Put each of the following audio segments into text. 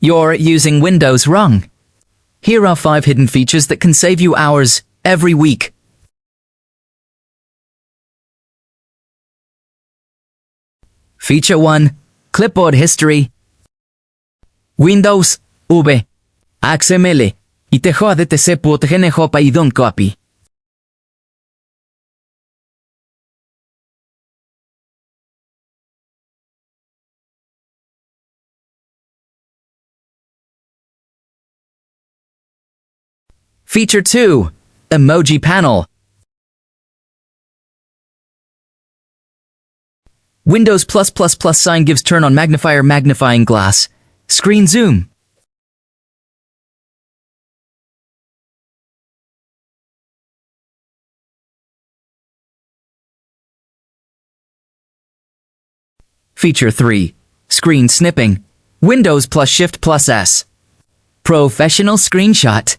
You're using Windows wrong. Here are 5 hidden features that can save you hours every week. Feature 1. Clipboard History. Windows, V, XML, и теho DTC putgene hopa I don't copy. Feature 2. Emoji Panel. Windows +++ sign gives turn on magnifier magnifying glass. Screen zoom. Feature 3. Screen snipping. Windows +Shift+S. Professional screenshot.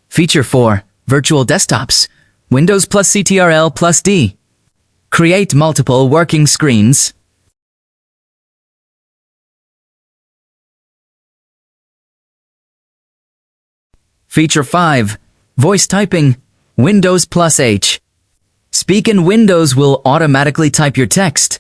Feature 4. Virtual desktops. Windows +Ctrl+D. Create multiple working screens. Feature 5. Voice typing. Windows +H. Speak and Windows will automatically type your text.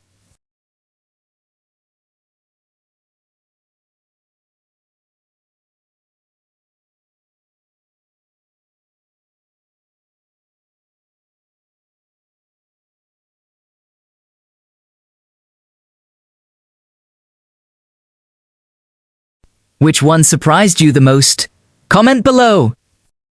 Which one surprised you the most? Comment below!